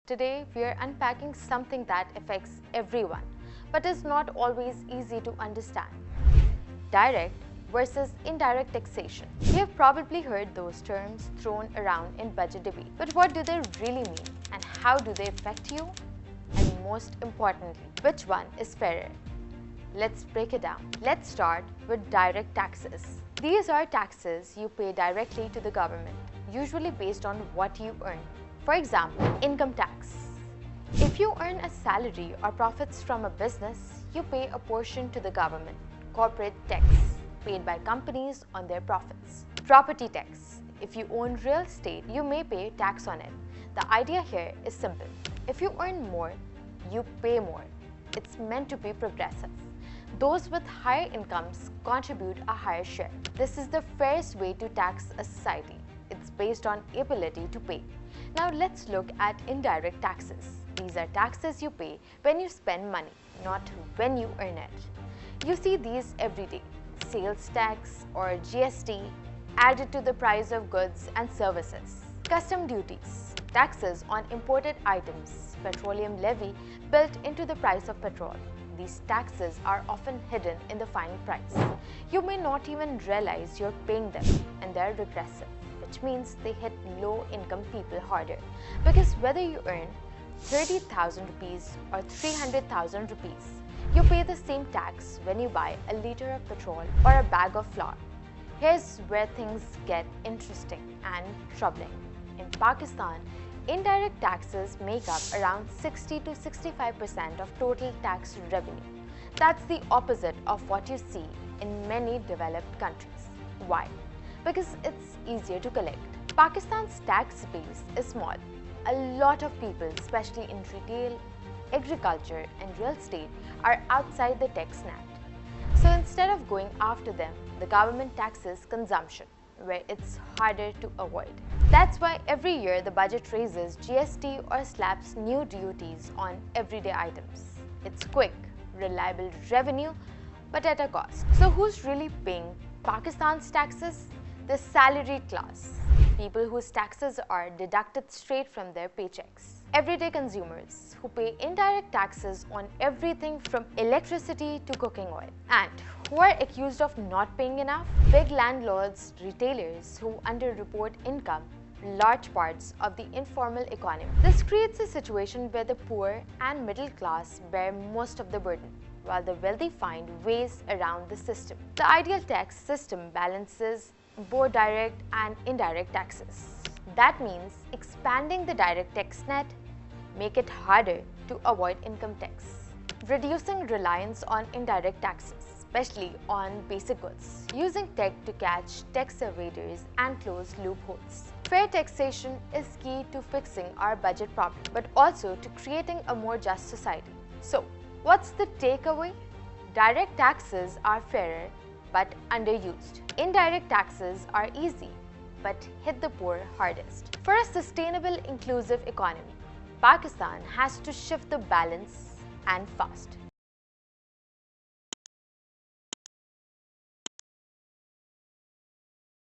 Today, we are unpacking something that affects everyone, but is not always easy to understand. Direct versus indirect taxation. You have probably heard those terms thrown around in budget debate. But what do they really mean, and how do they affect you? And most importantly, which one is fairer? Let's break it down. Let's start with direct taxes. These are taxes you pay directly to the government, usually based on what you earn. For example, income tax. If you earn a salary or profits from a business, you pay a portion to the government. Corporate tax, paid by companies on their profits. Property tax. If you own real estate, you may pay tax on it. The idea here is simple. If you earn more, you pay more. It's meant to be progressive. Those with higher incomes contribute a higher share. This is the fairest way to tax a society. It's based on ability to pay. Now let's look at indirect taxes. These are taxes you pay when you spend money, not when you earn it. You see these every day. Sales tax or GST added to the price of goods and services. Custom duties, taxes on imported items, petroleum levy built into the price of petrol. These taxes are often hidden in the final price. You may not even realize you're paying them, and they're regressive, which means they hit low-income people harder. Because whether you earn 30,000 rupees or 300,000 rupees, you pay the same tax when you buy a liter of petrol or a bag of flour. Here's where things get interesting and troubling. In Pakistan, indirect taxes make up around 60 to 65% of total tax revenue. That's the opposite of what you see in many developed countries. Why? Because it's easier to collect. Pakistan's tax base is small. A lot of people, especially in retail, agriculture, and real estate, are outside the tax net. So instead of going after them, the government taxes consumption, where it's harder to avoid. That's why every year the budget raises GST or slaps new duties on everyday items. It's quick, reliable revenue, but at a cost. So who's really paying Pakistan's taxes? The salaried class, people whose taxes are deducted straight from their paychecks. Everyday consumers who pay indirect taxes on everything from electricity to cooking oil, and who are accused of not paying enough. Big landlords, retailers who underreport income, large parts of the informal economy. This creates a situation where the poor and middle class bear most of the burden, while the wealthy find ways around the system. The ideal tax system balances both direct and indirect taxes. That means expanding the direct tax net, make it harder to avoid income tax. Reducing reliance on indirect taxes, especially on basic goods. Using tech to catch tax evaders and close loopholes. Fair taxation is key to fixing our budget problem, but also to creating a more just society. So, what's the takeaway? Direct taxes are fairer but underused. Indirect taxes are easy but hit the poor hardest. For a sustainable, inclusive economy, Pakistan has to shift the balance and fast.